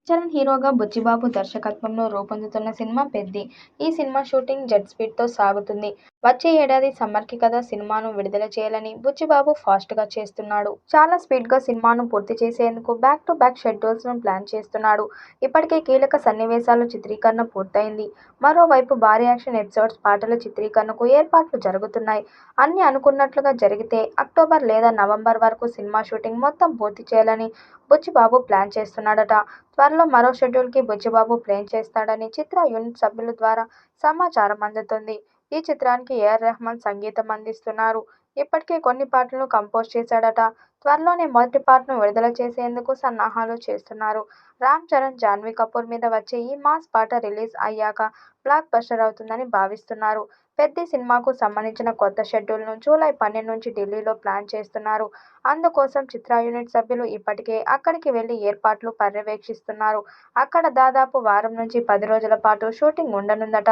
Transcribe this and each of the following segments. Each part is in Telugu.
చరణ్ హీరోగా బుచ్చిబాబు దర్శకత్వంలో రూపొందుతున్న సినిమా పెద్ది. ఈ సినిమా షూటింగ్ జెట్ స్పీడ్తో సాగుతుంది. వచ్చే ఏడాది సమ్మర్కి కథ సినిమాను విడుదల చేయాలని బుచ్చిబాబు ఫాస్ట్గా చేస్తున్నాడు. చాలా స్పీడ్గా సినిమాను పూర్తి చేసేందుకు బ్యాక్ టు బ్యాక్ షెడ్యూల్స్ను ప్లాన్ చేస్తున్నాడు. ఇప్పటికే కీలక సన్నివేశాల చిత్రీకరణ పూర్తయింది. మరోవైపు భారీ యాక్షన్ ఎపిసోడ్స్ పాటల చిత్రీకరణకు ఏర్పాట్లు జరుగుతున్నాయి. అన్నీ అనుకున్నట్లుగా జరిగితే అక్టోబర్ లేదా నవంబర్ వరకు సినిమా షూటింగ్ మొత్తం పూర్తి చేయాలని బుచ్చిబాబు ప్లాన్ చేస్తున్నాడట. త్వరలో మరో షెడ్యూల్కి బుచ్చిబాబు ప్లాన్ చేస్తాడని చిత్ర యూనిట్ సభ్యుల ద్వారా సమాచారం అందుతుంది. ఈ చిత్రానికి ఏఆర్ రెహమాన్ సంగీతం అందిస్తున్నారు. ఇప్పటికే కొన్ని పాటలను కంపోజ్ చేశాడట. త్వరలోనే మొదటి పాటను విడుదల చేసేందుకు సన్నాహాలు చేస్తున్నారు. రామ్ చరణ్, జాన్వీ కపూర్ మీద వచ్చే ఈ మాస్ పాట రిలీజ్ అయ్యాక బ్లాక్ బస్టర్ అవుతుందని భావిస్తున్నారు. పెద్ది సినిమాకు సంబంధించిన కొత్త షెడ్యూల్ను జూలై 12 నుంచి ఢిల్లీలో ప్లాన్ చేస్తున్నారు. అందుకోసం చిత్ర యూనిట్ సభ్యులు ఇప్పటికే అక్కడికి వెళ్లి ఏర్పాట్లు పర్యవేక్షిస్తున్నారు. అక్కడ దాదాపు వారం నుంచి 10 రోజుల పాటు షూటింగ్ ఉండనుందట.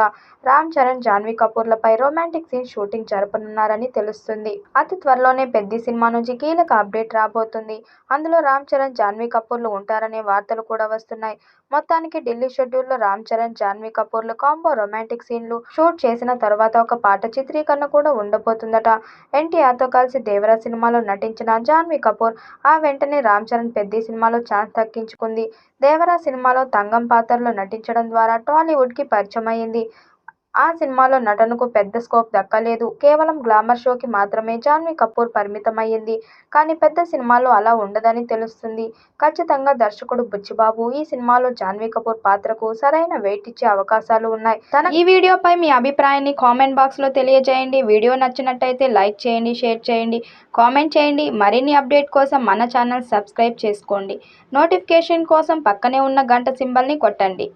రామ్ చరణ్, జాన్వీ కపూర్లపై రొమాంటిక్ సీన్ షూటింగ్ జరపనున్నారని తెలుస్తుంది. అతి త్వరలోనే పెద్ది సినిమా నుంచి కీలక అప్డేట్ రాబోతుంది. అందులో రామ్ చరణ్, జాన్వీ కపూర్లు ఉంటారనే వార్తలు కూడా వస్తున్నాయి. మొత్తానికి ఢిల్లీ షెడ్యూల్లో రామ్ చరణ్, జాన్వీ కపూర్లు కాంబో రొమాంటిక్ సీన్లు షూట్ చేసిన తర్వాత ఒక పాట చిత్రీకరణ కూడా ఉండబోతుందట. ఎన్టీఆర్తో కలిసి దేవరా సినిమాలో నటించిన జాన్వీ కపూర్ ఆ వెంటనే రామ్ చరణ్ పెద్ది సినిమాలో ఛాన్స్ దక్కించుకుంది. దేవరా సినిమాలో తంగం పాత్రలో నటించడం ద్వారా టాలీవుడ్కి పరిచయమైంది. ఆ సినిమాలో నటనకు పెద్ద స్కోప్ దక్కలేదు. కేవలం గ్లామర్ షోకి మాత్రమే జాన్వీ కపూర్ పరిమితమయ్యింది. కానీ పెద్ద సినిమాలో అలా ఉండదని తెలుస్తుంది. ఖచ్చితంగా దర్శకుడు బుచ్చిబాబు ఈ సినిమాలో జాన్వీ కపూర్ పాత్రకు సరైన వెయిట్ ఇచ్చే అవకాశాలు ఉన్నాయి. ఈ వీడియోపై మీ అభిప్రాయాన్ని కామెంట్ బాక్స్లో తెలియజేయండి. వీడియో నచ్చినట్టయితే లైక్ చేయండి, షేర్ చేయండి, కామెంట్ చేయండి. మరిన్ని అప్డేట్ కోసం మన ఛానల్ సబ్స్క్రైబ్ చేసుకోండి. నోటిఫికేషన్ కోసం పక్కనే ఉన్న గంట సింబల్ని కొట్టండి.